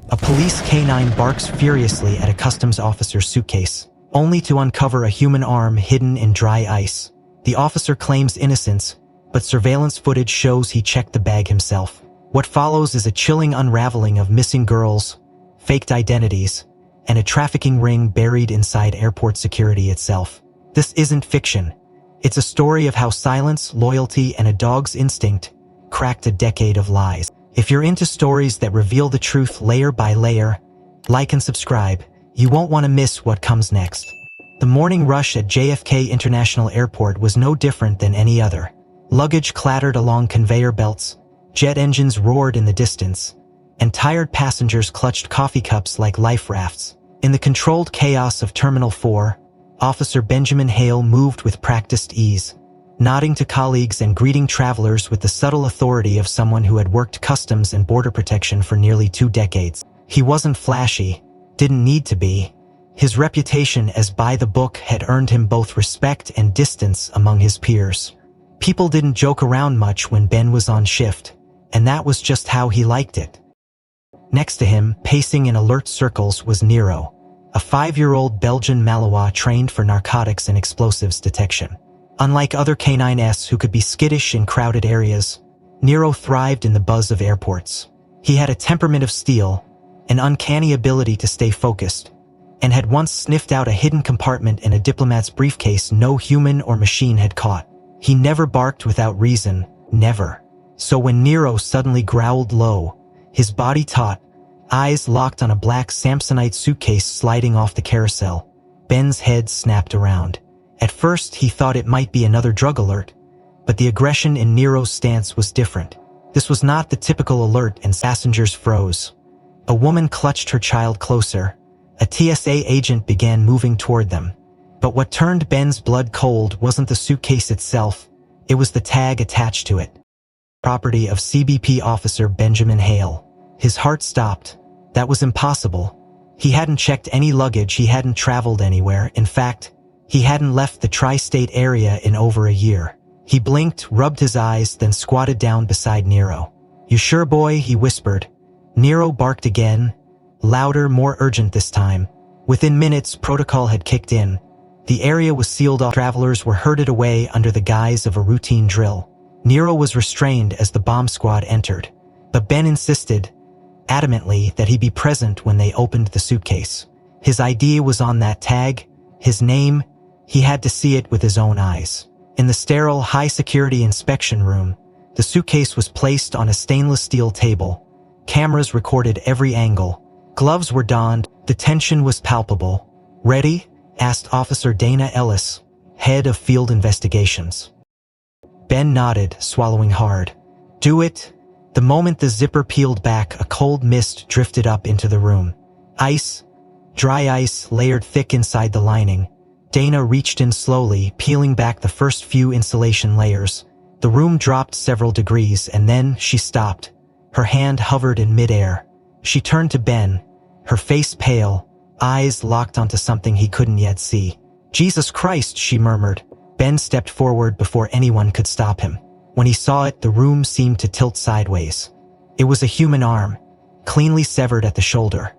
A police canine barks furiously at a customs officer's suitcase, only to uncover a human arm hidden in dry ice. The officer claims innocence, but surveillance footage shows he checked the bag himself. What follows is a chilling unraveling of missing girls, faked identities, and a trafficking ring buried inside airport security itself. This isn't fiction. It's a story of how silence, loyalty, and a dog's instinct cracked a decade of lies. If you're into stories that reveal the truth layer by layer, like and subscribe. You won't want to miss what comes next. The morning rush at JFK International Airport was no different than any other. Luggage clattered along conveyor belts, jet engines roared in the distance, and tired passengers clutched coffee cups like life rafts. In the controlled chaos of Terminal 4, Officer Benjamin Hale moved with practiced ease, nodding to colleagues and greeting travelers with the subtle authority of someone who had worked customs and border protection for nearly 2 decades. He wasn't flashy, didn't need to be. His reputation as by the book had earned him both respect and distance among his peers. People didn't joke around much when Ben was on shift, and that was just how he liked it. Next to him, pacing in alert circles, was Nero, a 5-year-old Belgian Malinois trained for narcotics and explosives detection. Unlike other canines who could be skittish in crowded areas, Nero thrived in the buzz of airports. He had a temperament of steel, an uncanny ability to stay focused, and had once sniffed out a hidden compartment in a diplomat's briefcase no human or machine had caught. He never barked without reason, never. So when Nero suddenly growled low, his body taut, eyes locked on a black Samsonite suitcase sliding off the carousel, Ben's head snapped around. At first, he thought it might be another drug alert, but the aggression in Nero's stance was different. This was not the typical alert, and passengers froze. A woman clutched her child closer. A TSA agent began moving toward them. But what turned Ben's blood cold wasn't the suitcase itself, it was the tag attached to it. Property of CBP officer Benjamin Hale. His heart stopped. That was impossible. He hadn't checked any luggage, he hadn't traveled anywhere. In fact, he hadn't left the tri-state area in over a year. He blinked, rubbed his eyes, then squatted down beside Nero. "You sure, boy?" he whispered. Nero barked again, louder, more urgent this time. Within minutes, protocol had kicked in. The area was sealed off. Travelers were herded away under the guise of a routine drill. Nero was restrained as the bomb squad entered, but Ben insisted, adamantly, that he be present when they opened the suitcase. His ID was on that tag, his name. He had to see it with his own eyes. In the sterile, high-security inspection room, the suitcase was placed on a stainless steel table. Cameras recorded every angle. Gloves were donned. The tension was palpable. "Ready?" asked Officer Dana Ellis, head of field investigations. Ben nodded, swallowing hard. "Do it." The moment the zipper peeled back, a cold mist drifted up into the room. Ice, dry ice, layered thick inside the lining. Dana reached in slowly, peeling back the first few insulation layers. The room dropped several degrees, and then she stopped. Her hand hovered in midair. She turned to Ben, her face pale, eyes locked onto something he couldn't yet see. "Jesus Christ," she murmured. Ben stepped forward before anyone could stop him. When he saw it, the room seemed to tilt sideways. It was a human arm, cleanly severed at the shoulder,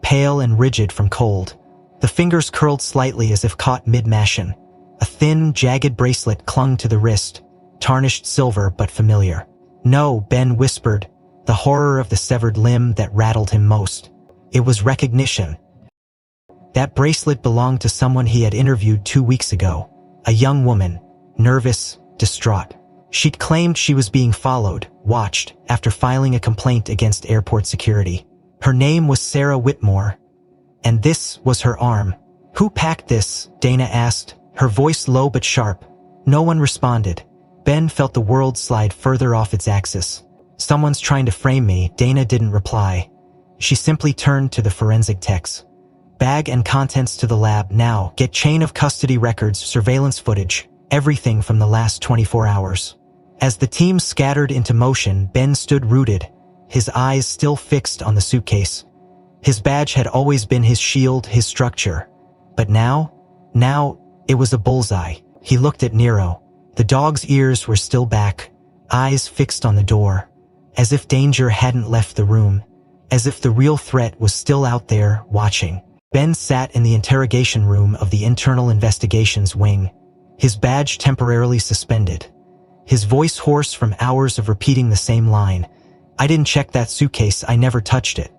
pale and rigid from cold. The fingers curled slightly as if caught mid-mashing. A thin, jagged bracelet clung to the wrist, tarnished silver but familiar. "No," Ben whispered, the horror of the severed limb that rattled him most. It was recognition. That bracelet belonged to someone he had interviewed 2 weeks ago. A young woman, nervous, distraught. She'd claimed she was being followed, watched, after filing a complaint against airport security. Her name was Sarah Whitmore, and this was her arm. "Who packed this?" Dana asked, her voice low but sharp. No one responded. Ben felt the world slide further off its axis. "Someone's trying to frame me." Dana didn't reply. She simply turned to the forensic techs. "Bag and contents to the lab now. Get chain of custody records, surveillance footage, everything from the last 24 hours. As the team scattered into motion, Ben stood rooted, his eyes still fixed on the suitcase. His badge had always been his shield, his structure. But now it was a bullseye. He looked at Nero. The dog's ears were still back, eyes fixed on the door. As if danger hadn't left the room, as if the real threat was still out there, watching. Ben sat in the interrogation room of the Internal Investigations Wing, his badge temporarily suspended. His voice hoarse from hours of repeating the same line. "I didn't check that suitcase, I never touched it."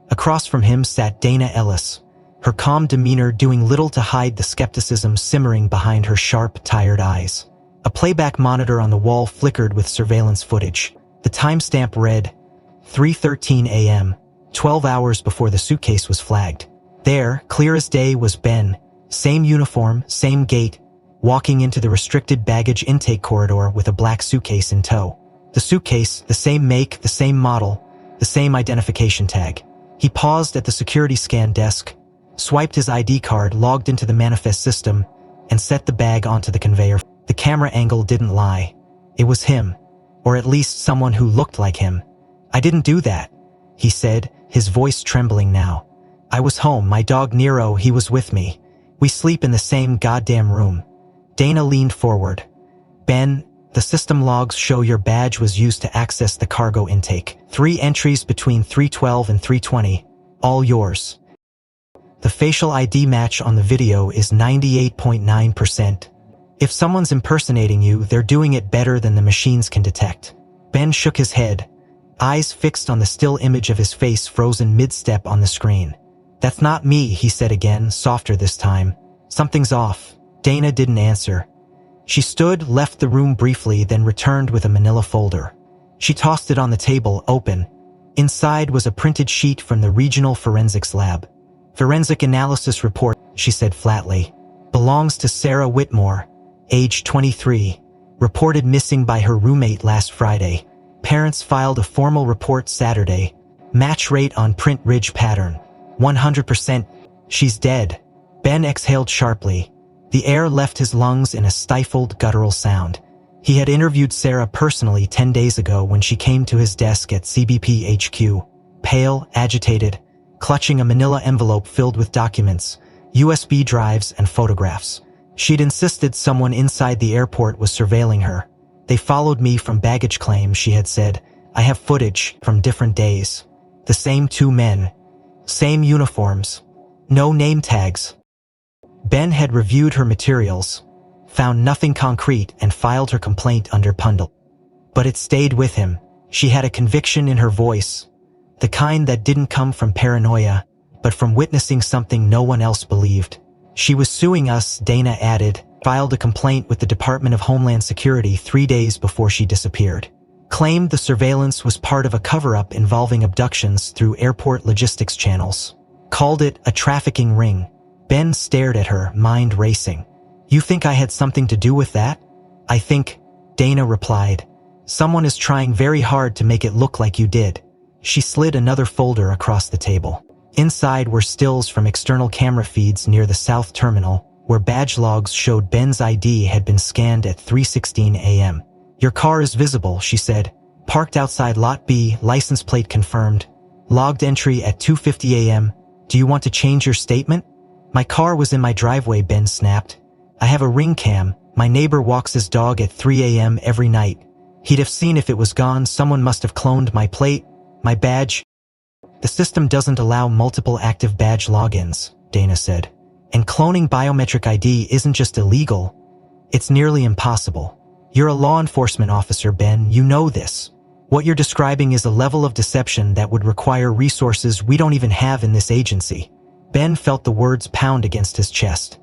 Across from him sat Dana Ellis, her calm demeanor doing little to hide the skepticism simmering behind her sharp, tired eyes. A playback monitor on the wall flickered with surveillance footage. The timestamp read, 3:13 a.m., 12 hours before the suitcase was flagged. There, clear as day, was Ben, same uniform, same gait, walking into the restricted baggage intake corridor with a black suitcase in tow. The suitcase, the same make, the same model, the same identification tag. He paused at the security scan desk, swiped his ID card, logged into the manifest system, and set the bag onto the conveyor. The camera angle didn't lie. It was him, or at least someone who looked like him. "I didn't do that," he said, his voice trembling now. "I was home, my dog Nero, he was with me. We sleep in the same goddamn room." Dana leaned forward. "Ben, the system logs show your badge was used to access the cargo intake. 3 entries between 3:12 and 3:20, all yours. The facial ID match on the video is 98.9%. If someone's impersonating you, they're doing it better than the machines can detect." Ben shook his head, eyes fixed on the still image of his face frozen mid-step on the screen. "That's not me," he said again, softer this time. "Something's off." Dana didn't answer. She stood, left the room briefly, then returned with a manila folder. She tossed it on the table, open. Inside was a printed sheet from the Regional Forensics Lab. "Forensic analysis report," she said flatly. "Belongs to Sarah Whitmore, age 23. Reported missing by her roommate last Friday. Parents filed a formal report Saturday. Match rate on print ridge pattern. 100%. She's dead." Ben exhaled sharply. The air left his lungs in a stifled, guttural sound. He had interviewed Sarah personally 10 days ago when she came to his desk at CBP HQ, pale, agitated, clutching a manila envelope filled with documents, USB drives, and photographs. She'd insisted someone inside the airport was surveilling her. "They followed me from baggage claim," she had said. "I have footage from different days. The same 2 men. Same uniforms. No name tags." Ben had reviewed her materials, found nothing concrete, and filed her complaint under Pundle. But it stayed with him. She had a conviction in her voice, the kind that didn't come from paranoia, but from witnessing something no one else believed. "She was suing us," Dana added, "filed a complaint with the Department of Homeland Security 3 days before she disappeared. Claimed the surveillance was part of a cover-up involving abductions through airport logistics channels. Called it a trafficking ring." Ben stared at her, mind racing. "You think I had something to do with that?" "I think," Dana replied, "someone is trying very hard to make it look like you did." She slid another folder across the table. Inside were stills from external camera feeds near the South Terminal, where badge logs showed Ben's ID had been scanned at 3:16 a.m. "Your car is visible," she said. "Parked outside Lot B, license plate confirmed. Logged entry at 2:50 a.m. Do you want to change your statement?" "My car was in my driveway," Ben snapped. "I have a ring cam. My neighbor walks his dog at 3 a.m. every night. He'd have seen if it was gone. Someone must have cloned my plate, my badge." "The system doesn't allow multiple active badge logins," Dana said. "And cloning biometric ID isn't just illegal, it's nearly impossible. You're a law enforcement officer, Ben, you know this. What you're describing is a level of deception that would require resources we don't even have in this agency." Ben felt the words pound against his chest.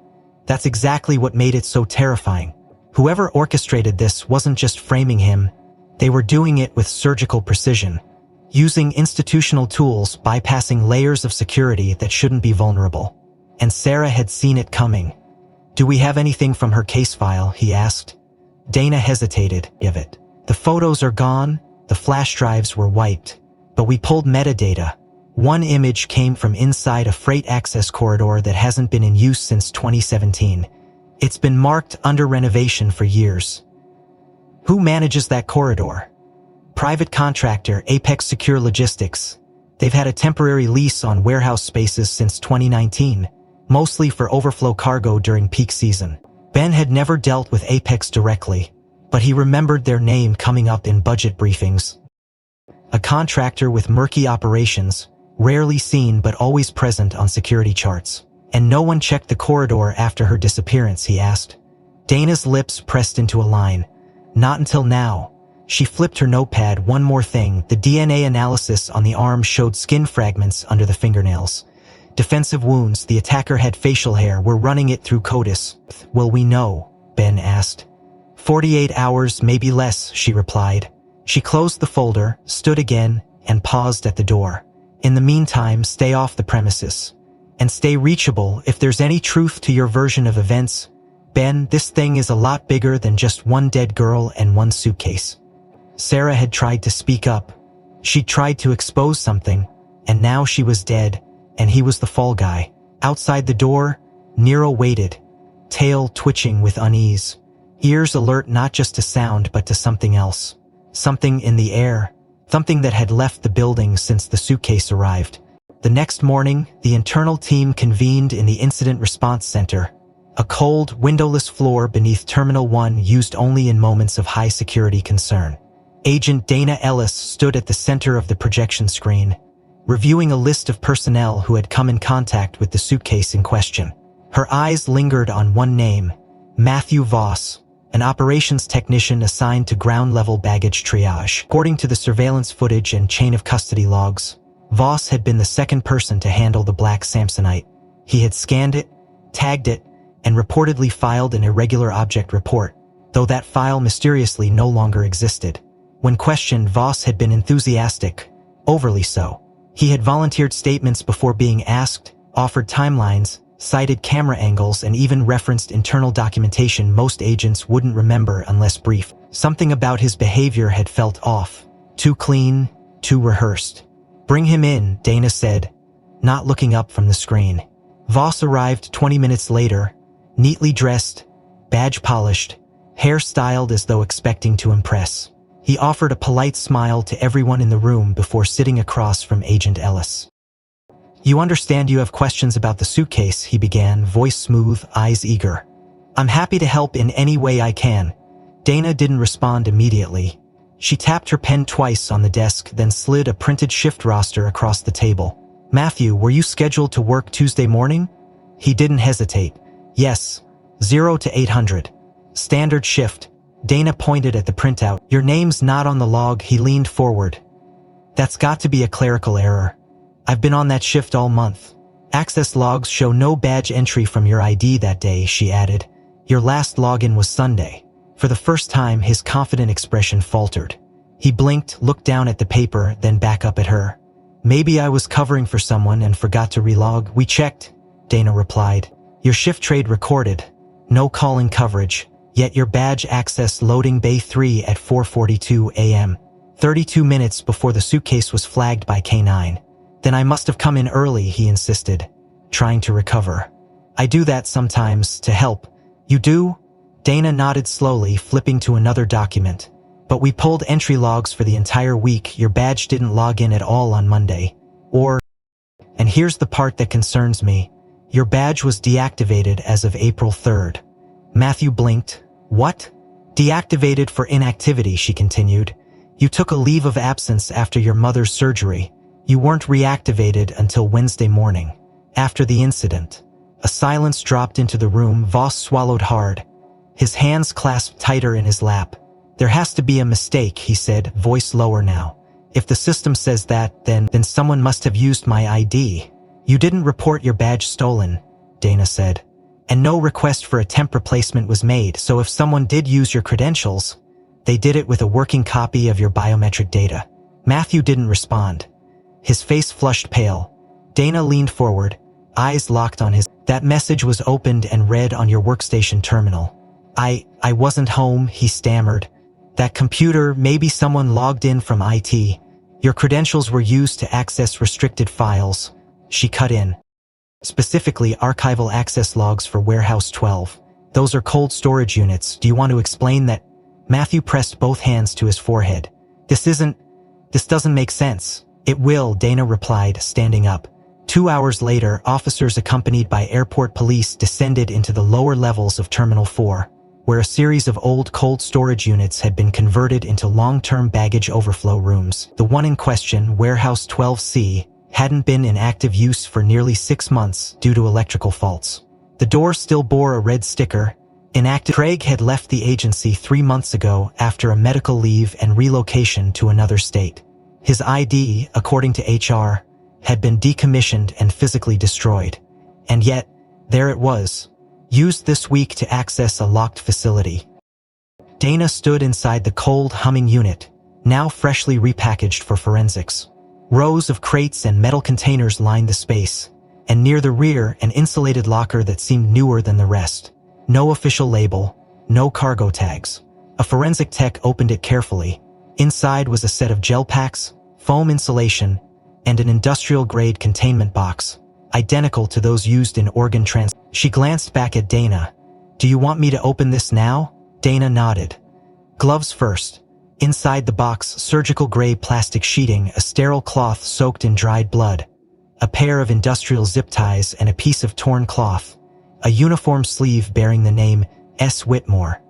That's exactly what made it so terrifying. Whoever orchestrated this wasn't just framing him, they were doing it with surgical precision, using institutional tools, bypassing layers of security that shouldn't be vulnerable. And Sarah had seen it coming. "Do we have anything from her case file?" he asked. Dana hesitated. "Give it. The photos are gone, the flash drives were wiped, but we pulled metadata. One image came from inside a freight access corridor that hasn't been in use since 2017. It's been marked under renovation for years." "Who manages that corridor?" "Private contractor, Apex Secure Logistics. They've had a temporary lease on warehouse spaces since 2019, mostly for overflow cargo during peak season." Ben had never dealt with Apex directly, but he remembered their name coming up in budget briefings. A contractor with murky operations, rarely seen but always present on security charts. And no one checked the corridor after her disappearance, he asked. Dana's lips pressed into a line. Not until now. She flipped her notepad. One more thing. The DNA analysis on the arm showed skin fragments under the fingernails. Defensive wounds. The attacker had facial hair. We're running it through CODIS. Will we know? Ben asked. 48 hours, maybe less, she replied. She closed the folder, stood again, and paused at the door. In the meantime, stay off the premises. And stay reachable if there's any truth to your version of events. Ben, this thing is a lot bigger than just one dead girl and one suitcase. Sarah had tried to speak up. She'd tried to expose something, and now she was dead, and he was the fall guy. Outside the door, Nero waited, tail twitching with unease, ears alert not just to sound but to something else. Something in the air, something that had left the building since the suitcase arrived. The next morning, the internal team convened in the Incident Response Center, a cold, windowless floor beneath Terminal 1 used only in moments of high security concern. Agent Dana Ellis stood at the center of the projection screen, reviewing a list of personnel who had come in contact with the suitcase in question. Her eyes lingered on one name, Matthew Voss, an operations technician assigned to ground-level baggage triage. According to the surveillance footage and chain of custody logs, Voss had been the second person to handle the black Samsonite. He had scanned it, tagged it, and reportedly filed an irregular object report, though that file mysteriously no longer existed. When questioned, Voss had been enthusiastic, overly so. He had volunteered statements before being asked, offered timelines, cited camera angles, and even referenced internal documentation most agents wouldn't remember unless briefed. Something about his behavior had felt off, too clean, too rehearsed. Bring him in, Dana said, not looking up from the screen. Voss arrived 20 minutes later, neatly dressed, badge polished, hair styled as though expecting to impress. He offered a polite smile to everyone in the room before sitting across from Agent Ellis. You understand you have questions about the suitcase, he began, voice smooth, eyes eager. I'm happy to help in any way I can. Dana didn't respond immediately. She tapped her pen twice on the desk, then slid a printed shift roster across the table. Matthew, were you scheduled to work Tuesday morning? He didn't hesitate. Yes, 0 to 800. Standard shift. Dana pointed at the printout. Your name's not on the log. He leaned forward. That's got to be a clerical error. I've been on that shift all month. Access logs show no badge entry from your ID that day, she added. Your last login was Sunday. For the first time, his confident expression faltered. He blinked, looked down at the paper, then back up at her. Maybe I was covering for someone and forgot to relog. We checked, Dana replied. Your shift trade recorded. No calling coverage. Yet your badge accessed loading bay 3 at 4:42 a.m., 32 minutes before the suitcase was flagged by K9. Then I must have come in early, he insisted, trying to recover. I do that sometimes, to help. You do? Dana nodded slowly, flipping to another document. But we pulled entry logs for the entire week. Your badge didn't log in at all on Monday. And here's the part that concerns me. Your badge was deactivated as of April 3rd. Matthew blinked. What? Deactivated for inactivity, she continued. You took a leave of absence after your mother's surgery. You weren't reactivated until Wednesday morning, after the incident. A silence dropped into the room. Voss swallowed hard, his hands clasped tighter in his lap. There has to be a mistake, he said, voice lower now. If the system says that, then someone must have used my ID. You didn't report your badge stolen, Dana said. And no request for a temp replacement was made, so if someone did use your credentials, they did it with a working copy of your biometric data. Matthew didn't respond. His face flushed pale. Dana leaned forward, eyes locked on his. That message was opened and read on your workstation terminal. I wasn't home, he stammered. That computer, maybe someone logged in from IT. Your credentials were used to access restricted files. She cut in. Specifically, archival access logs for Warehouse 12. Those are cold storage units. Do you want to explain that? Matthew pressed both hands to his forehead. This doesn't make sense. It will, Dana replied, standing up. 2 hours later, officers accompanied by airport police descended into the lower levels of Terminal 4, where a series of old cold storage units had been converted into long-term baggage overflow rooms. The one in question, Warehouse 12C, hadn't been in active use for nearly 6 months due to electrical faults. The door still bore a red sticker, inactive. Craig had left the agency 3 months ago after a medical leave and relocation to another state. His ID, according to HR, had been decommissioned and physically destroyed. And yet, there it was, used this week to access a locked facility. Dana stood inside the cold, humming unit, now freshly repackaged for forensics. Rows of crates and metal containers lined the space, and near the rear, an insulated locker that seemed newer than the rest. No official label, no cargo tags. A forensic tech opened it carefully. Inside was a set of gel packs, foam insulation, and an industrial-grade containment box, identical to those used in organ transplant. She glanced back at Dana. "Do you want me to open this now?" Dana nodded. "Gloves first." Inside the box, surgical-grade plastic sheeting, a sterile cloth soaked in dried blood, a pair of industrial zip ties, and a piece of torn cloth, a uniform sleeve bearing the name S. Whitmore.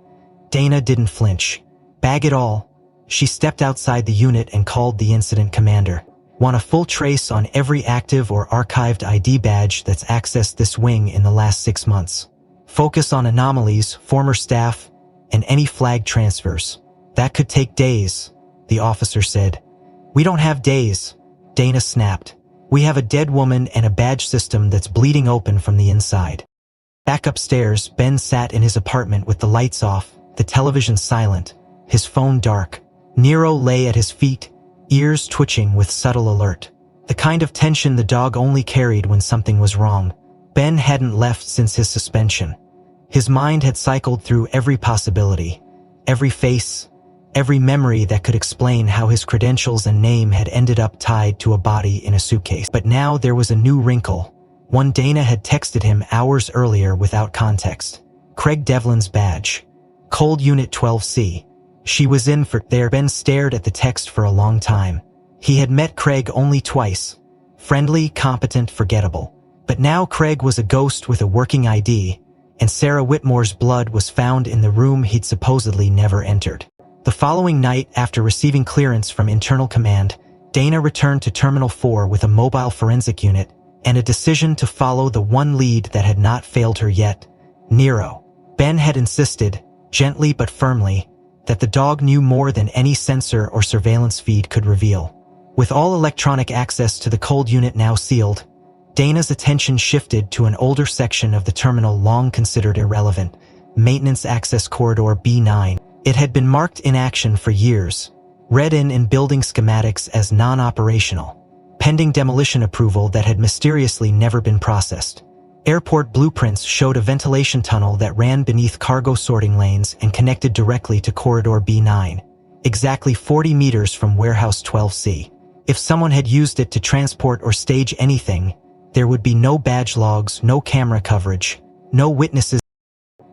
Dana didn't flinch. "Bag it all." She stepped outside the unit and called the incident commander. "Want a full trace on every active or archived ID badge that's accessed this wing in the last 6 months. Focus on anomalies, former staff, and any flag transfers." "That could take days," the officer said. "We don't have days," Dana snapped. "We have a dead woman and a badge system that's bleeding open from the inside." Back upstairs, Ben sat in his apartment with the lights off, the television silent, his phone dark. Nero lay at his feet, ears twitching with subtle alert. The kind of tension the dog only carried when something was wrong. Ben hadn't left since his suspension. His mind had cycled through every possibility, every face, every memory that could explain how his credentials and name had ended up tied to a body in a suitcase. But now there was a new wrinkle, one Dana had texted him hours earlier without context. Craig Devlin's badge. Cold Unit 12C. She was in for there. Ben stared at the text for a long time. He had met Craig only twice. Friendly, competent, forgettable. But now Craig was a ghost with a working ID, and Sarah Whitmore's blood was found in the room he'd supposedly never entered. The following night, after receiving clearance from Internal Command, Dana returned to Terminal 4 with a mobile forensic unit and a decision to follow the one lead that had not failed her yet, Nero. Ben had insisted, gently but firmly, that the dog knew more than any sensor or surveillance feed could reveal. With all electronic access to the cold unit now sealed, Dana's attention shifted to an older section of the terminal long considered irrelevant, Maintenance Access Corridor B9. It had been marked in action for years, read in building schematics as non-operational, pending demolition approval that had mysteriously never been processed. Airport blueprints showed a ventilation tunnel that ran beneath cargo sorting lanes and connected directly to Corridor B9, exactly 40 meters from Warehouse 12C. If someone had used it to transport or stage anything, there would be no badge logs, no camera coverage, no witnesses.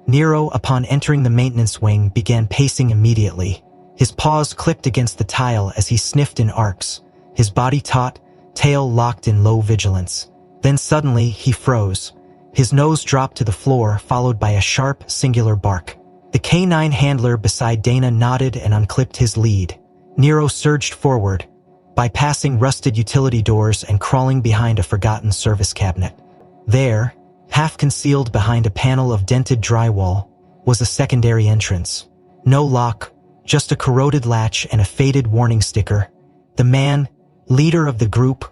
Nero, upon entering the maintenance wing, began pacing immediately. His paws clicked against the tile as he sniffed in arcs, his body taut, tail locked in low vigilance. Then suddenly, he froze. His nose dropped to the floor, followed by a sharp, singular bark. The canine handler beside Dana nodded and unclipped his lead. Nero surged forward, bypassing rusted utility doors and crawling behind a forgotten service cabinet. There, half concealed behind a panel of dented drywall, was a secondary entrance. No lock, just a corroded latch and a faded warning sticker. The man, leader of the group.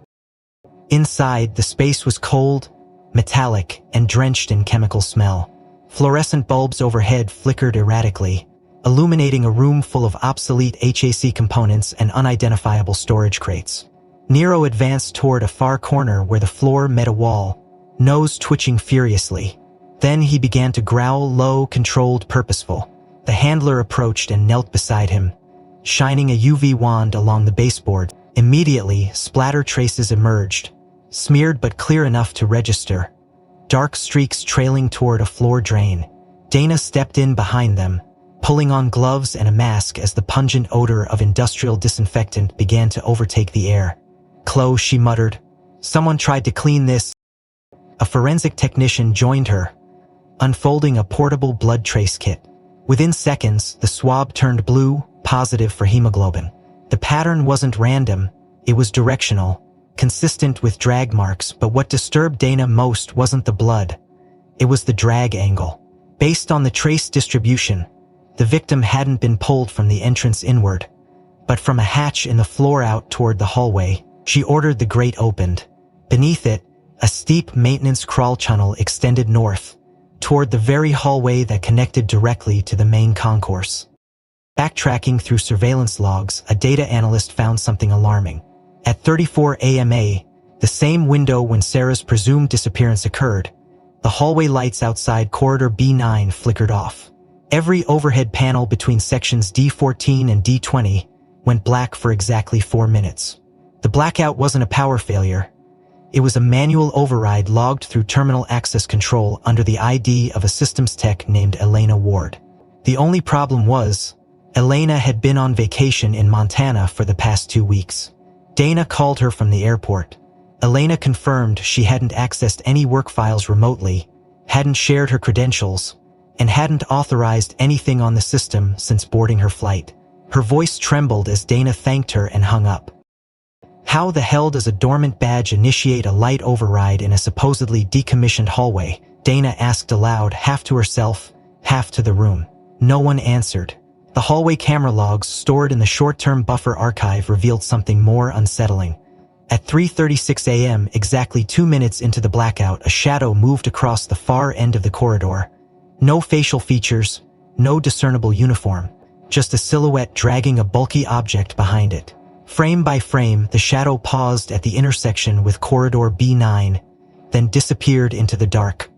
Inside, the space was cold, metallic, and drenched in chemical smell. Fluorescent bulbs overhead flickered erratically, illuminating a room full of obsolete HAC components and unidentifiable storage crates. Nero advanced toward a far corner where the floor met a wall, nose twitching furiously. Then he began to growl, low, controlled, purposeful. The handler approached and knelt beside him, shining a UV wand along the baseboard. Immediately, splatter traces emerged, smeared but clear enough to register, dark streaks trailing toward a floor drain. Dana stepped in behind them, pulling on gloves and a mask as the pungent odor of industrial disinfectant began to overtake the air. "Close," she muttered. "Someone tried to clean this." A forensic technician joined her, unfolding a portable blood trace kit. Within seconds, the swab turned blue, positive for hemoglobin. The pattern wasn't random, it was directional, consistent with drag marks, but what disturbed Dana most wasn't the blood. It was the drag angle. Based on the trace distribution, the victim hadn't been pulled from the entrance inward, but from a hatch in the floor out toward the hallway. She ordered the grate opened. Beneath it, a steep maintenance crawl tunnel extended north, toward the very hallway that connected directly to the main concourse. Backtracking through surveillance logs, a data analyst found something alarming. At 34 AMA, the same window when Sarah's presumed disappearance occurred, the hallway lights outside corridor B9 flickered off. Every overhead panel between sections D14 and D20 went black for exactly 4 minutes. The blackout wasn't a power failure. It was a manual override logged through terminal access control under the ID of a systems tech named Elena Ward. The only problem was, Elena had been on vacation in Montana for the past 2 weeks. Dana called her from the airport. Elena confirmed she hadn't accessed any work files remotely, hadn't shared her credentials, and hadn't authorized anything on the system since boarding her flight. Her voice trembled as Dana thanked her and hung up. How the hell does a dormant badge initiate a light override in a supposedly decommissioned hallway? Dana asked aloud, half to herself, half to the room. No one answered. The hallway camera logs stored in the short-term buffer archive revealed something more unsettling. At 3:36 a.m., exactly 2 minutes into the blackout, a shadow moved across the far end of the corridor. No facial features, no discernible uniform, just a silhouette dragging a bulky object behind it. Frame by frame, the shadow paused at the intersection with corridor B9, then disappeared into the dark.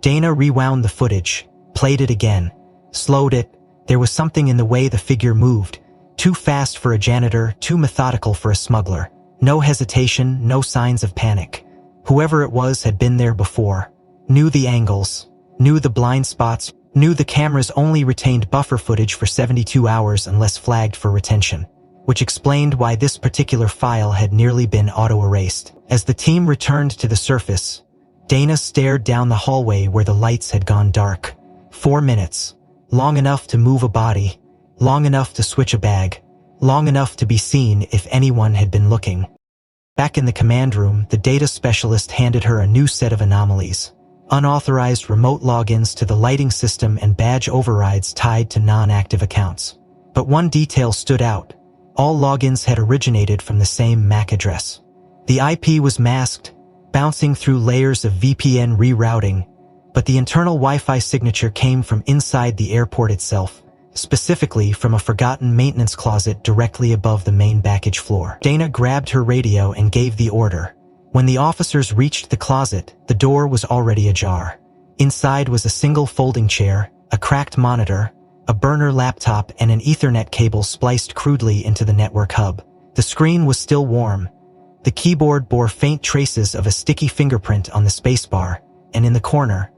Dana rewound the footage, played it again, slowed it. There was something in the way the figure moved, too fast for a janitor, too methodical for a smuggler. No hesitation, no signs of panic. Whoever it was had been there before, knew the angles, knew the blind spots, knew the cameras only retained buffer footage for 72 hours unless flagged for retention, which explained why this particular file had nearly been auto-erased. As the team returned to the surface, Dana stared down the hallway where the lights had gone dark. 4 minutes. Long enough to move a body, long enough to switch a bag, long enough to be seen if anyone had been looking. Back in the command room, the data specialist handed her a new set of anomalies. Unauthorized remote logins to the lighting system and badge overrides tied to non-active accounts. But one detail stood out. All logins had originated from the same MAC address. The IP was masked, bouncing through layers of VPN rerouting, but the internal Wi-Fi signature came from inside the airport itself, specifically from a forgotten maintenance closet directly above the main baggage floor. Dana grabbed her radio and gave the order. When the officers reached the closet, the door was already ajar. Inside was a single folding chair, a cracked monitor, a burner laptop, and an Ethernet cable spliced crudely into the network hub. The screen was still warm. The keyboard bore faint traces of a sticky fingerprint on the spacebar, and in the corner,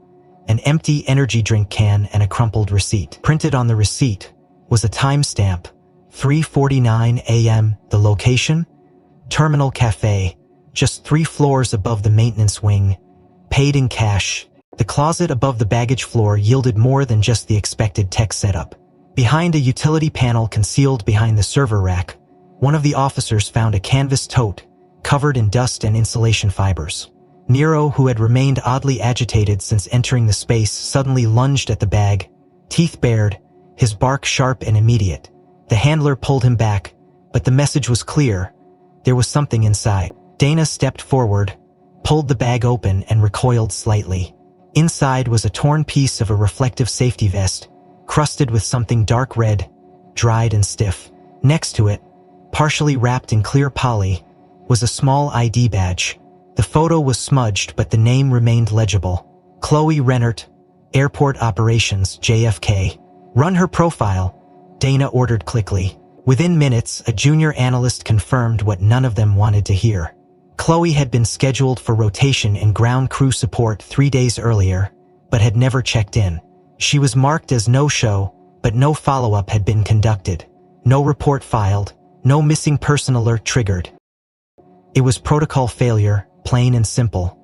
an empty energy drink can and a crumpled receipt. Printed on the receipt was a timestamp, 3:49 a.m. The location? Terminal Cafe, just 3 floors above the maintenance wing. Paid in cash. The closet above the baggage floor yielded more than just the expected tech setup. Behind a utility panel concealed behind the server rack, one of the officers found a canvas tote covered in dust and insulation fibers. Nero, who had remained oddly agitated since entering the space, suddenly lunged at the bag, teeth bared, his bark sharp and immediate. The handler pulled him back, but the message was clear. There was something inside. Dana stepped forward, pulled the bag open, and recoiled slightly. Inside was a torn piece of a reflective safety vest, crusted with something dark red, dried and stiff. Next to it, partially wrapped in clear poly, was a small ID badge. The photo was smudged, but the name remained legible. Chloe Rennert, Airport Operations, JFK. Run her profile, Dana ordered quickly. Within minutes, a junior analyst confirmed what none of them wanted to hear. Chloe had been scheduled for rotation and ground crew support 3 days earlier, but had never checked in. She was marked as no-show, but no follow-up had been conducted. No report filed, no missing person alert triggered. It was protocol failure, plain and simple,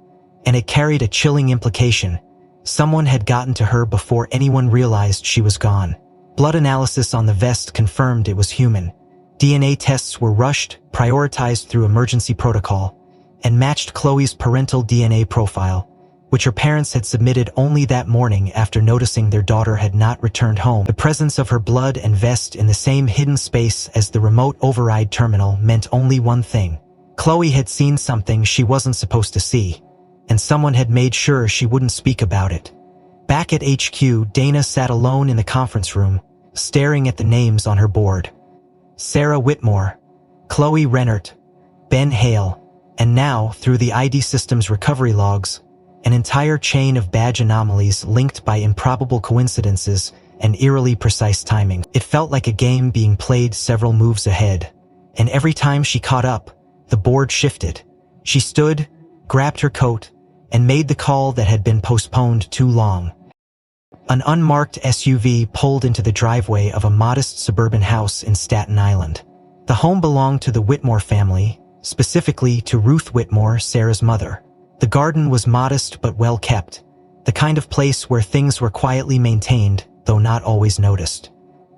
and it carried a chilling implication. Someone had gotten to her before anyone realized she was gone. Blood analysis on the vest confirmed it was human. DNA tests were rushed, prioritized through emergency protocol, and matched Chloe's parental DNA profile, which her parents had submitted only that morning after noticing their daughter had not returned home. The presence of her blood and vest in the same hidden space as the remote override terminal meant only one thing. Chloe had seen something she wasn't supposed to see, and someone had made sure she wouldn't speak about it. Back at HQ, Dana sat alone in the conference room, staring at the names on her board. Sarah Whitmore, Chloe Rennert, Ben Hale, and now, through the ID system's recovery logs, an entire chain of badge anomalies linked by improbable coincidences and eerily precise timing. It felt like a game being played several moves ahead, and every time she caught up, the board shifted. She stood, grabbed her coat, and made the call that had been postponed too long. An unmarked SUV pulled into the driveway of a modest suburban house in Staten Island. The home belonged to the Whitmore family, specifically to Ruth Whitmore, Sarah's mother. The garden was modest but well kept, the kind of place where things were quietly maintained, though not always noticed.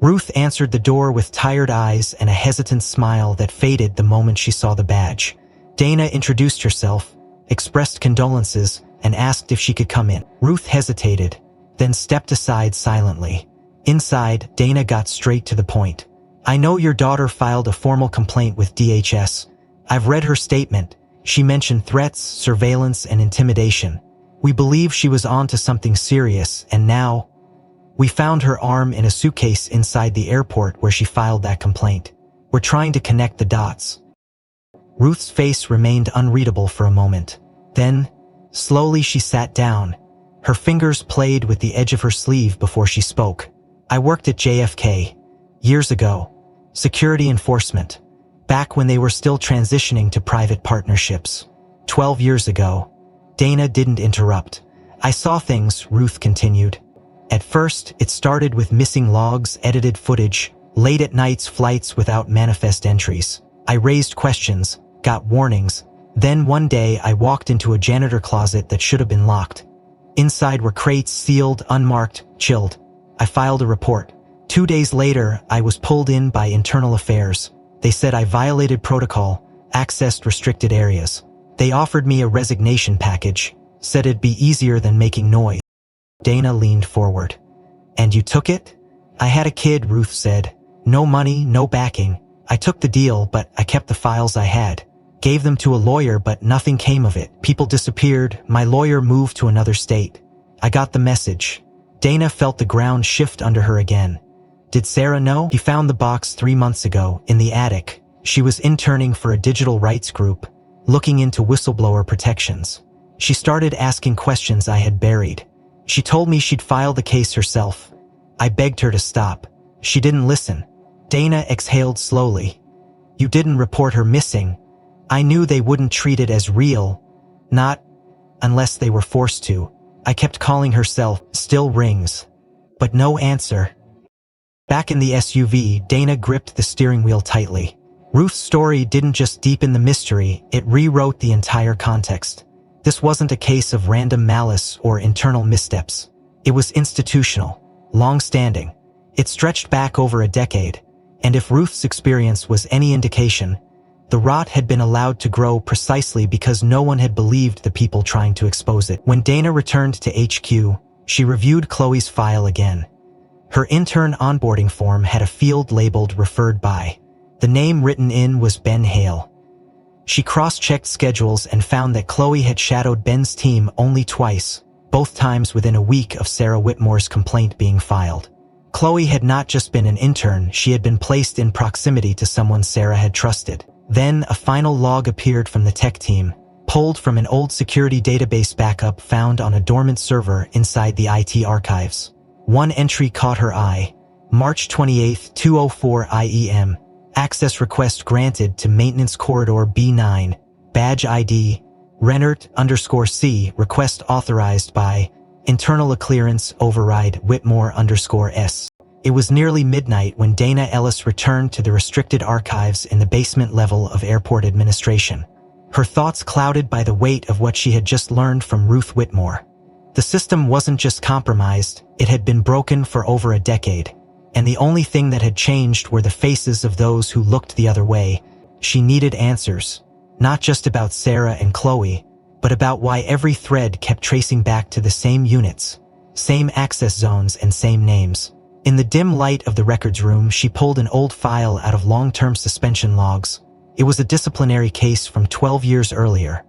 Ruth answered the door with tired eyes and a hesitant smile that faded the moment she saw the badge. Dana introduced herself, expressed condolences, and asked if she could come in. Ruth hesitated, then stepped aside silently. Inside, Dana got straight to the point. "I know your daughter filed a formal complaint with DHS. I've read her statement. She mentioned threats, surveillance, and intimidation. We believe she was on to something serious, and now we found her arm in a suitcase inside the airport where she filed that complaint. We're trying to connect the dots." Ruth's face remained unreadable for a moment. Then, slowly she sat down. Her fingers played with the edge of her sleeve before she spoke. "I worked at JFK. Years ago. Security enforcement. Back when they were still transitioning to private partnerships. 12 years ago." Dana didn't interrupt. "I saw things," Ruth continued. "At first, it started with missing logs, edited footage, late at nights flights without manifest entries. I raised questions, got warnings. Then one day I walked into a janitor closet that should have been locked. Inside were crates sealed, unmarked, chilled. I filed a report. 2 days later, I was pulled in by Internal Affairs. They said I violated protocol, accessed restricted areas. They offered me a resignation package, said it'd be easier than making noise." Dana leaned forward. "And you took it?" "I had a kid," Ruth said. "No money, no backing. I took the deal, but I kept the files I had. Gave them to a lawyer, but nothing came of it. People disappeared. My lawyer moved to another state. I got the message." Dana felt the ground shift under her again. "Did Sarah know?" "He found the box 3 months ago, in the attic. She was interning for a digital rights group, looking into whistleblower protections. She started asking questions I had buried. She told me she'd file the case herself. I begged her to stop. She didn't listen." Dana exhaled slowly. "You didn't report her missing. I knew they wouldn't treat it as real. Not unless they were forced to. I kept calling her cell, still rings. But no answer." Back in the SUV, Dana gripped the steering wheel tightly. Ruth's story didn't just deepen the mystery, it rewrote the entire context. This wasn't a case of random malice or internal missteps. It was institutional, long-standing. It stretched back over a decade, and if Ruth's experience was any indication, the rot had been allowed to grow precisely because no one had believed the people trying to expose it. When Dana returned to HQ, she reviewed Chloe's file again. Her intern onboarding form had a field labeled "referred by." The name written in was Ben Hale. She cross-checked schedules and found that Chloe had shadowed Ben's team only twice, both times within a week of Sarah Whitmore's complaint being filed. Chloe had not just been an intern, she had been placed in proximity to someone Sarah had trusted. Then a final log appeared from the tech team, pulled from an old security database backup found on a dormant server inside the IT archives. One entry caught her eye. March 28, 2:04 IEM. Access request granted to Maintenance Corridor B9. Badge ID, Rennert_C. Request authorized by Internal Clearance Override Whitmore_S. It was nearly midnight when Dana Ellis returned to the restricted archives in the basement level of airport administration. Her thoughts clouded by the weight of what she had just learned from Ruth Whitmore. The system wasn't just compromised, it had been broken for over a decade. and the only thing that had changed were the faces of those who looked the other way. She needed answers, not just about Sarah and Chloe, but about why every thread kept tracing back to the same units, same access zones and same names. In the dim light of the records room, she pulled an old file out of long-term suspension logs. It was a disciplinary case from 12 years earlier,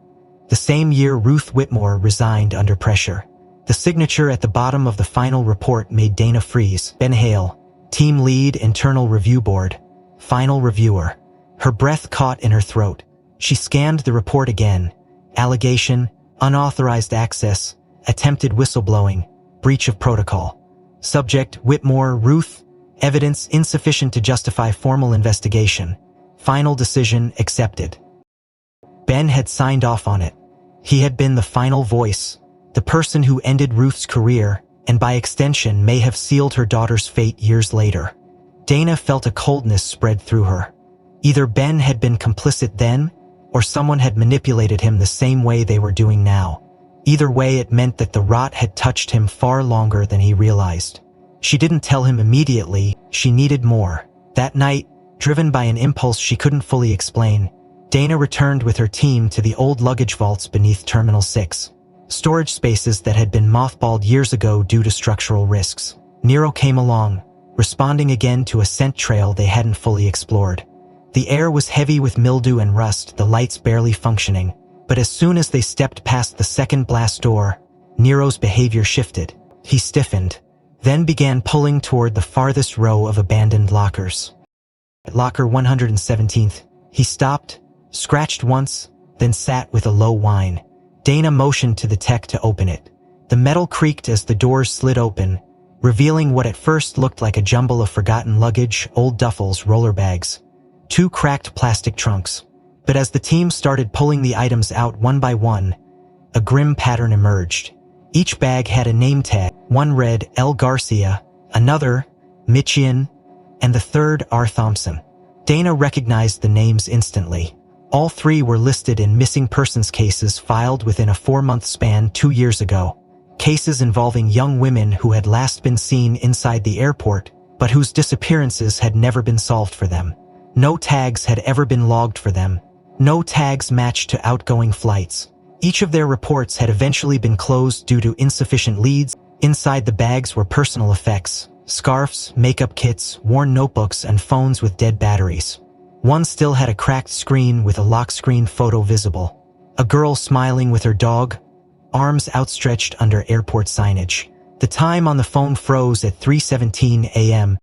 the same year Ruth Whitmore resigned under pressure. The signature at the bottom of the final report made Dana freeze. Ben Hale, Team Lead, Internal Review Board, Final Reviewer. Her breath caught in her throat. She scanned the report again. Allegation, unauthorized access, attempted whistleblowing, breach of protocol. Subject, Whitmore, Ruth. Evidence insufficient to justify formal investigation. Final decision accepted. Ben had signed off on it. He had been the final voice, the person who ended Ruth's career, and by extension may have sealed her daughter's fate years later. Dana felt a coldness spread through her. Either Ben had been complicit then, or someone had manipulated him the same way they were doing now. Either way, it meant that the rot had touched him far longer than he realized. She didn't tell him immediately. She needed more. That night, driven by an impulse she couldn't fully explain, Dana returned with her team to the old luggage vaults beneath Terminal 6. Storage spaces that had been mothballed years ago due to structural risks. Nero came along, responding again to a scent trail they hadn't fully explored. The air was heavy with mildew and rust, the lights barely functioning. But as soon as they stepped past the second blast door, Nero's behavior shifted. He stiffened, then began pulling toward the farthest row of abandoned lockers. At locker 117th, he stopped, scratched once, then sat with a low whine. Dana motioned to the tech to open it. The metal creaked as the doors slid open, revealing what at first looked like a jumble of forgotten luggage, old duffels, roller bags, 2 cracked plastic trunks. But as the team started pulling the items out one by one, a grim pattern emerged. Each bag had a name tag. One read L. Garcia, another Michian, and the third R. Thompson. Dana recognized the names instantly. All 3 were listed in missing persons cases filed within a 4-month span 2 years ago. Cases involving young women who had last been seen inside the airport, but whose disappearances had never been solved for them. No tags had ever been logged for them. No tags matched to outgoing flights. Each of their reports had eventually been closed due to insufficient leads. Inside the bags were personal effects, scarves, makeup kits, worn notebooks, and phones with dead batteries. One still had a cracked screen with a lock screen photo visible. A girl smiling with her dog, arms outstretched under airport signage. The time on the phone froze at 3:17 a.m.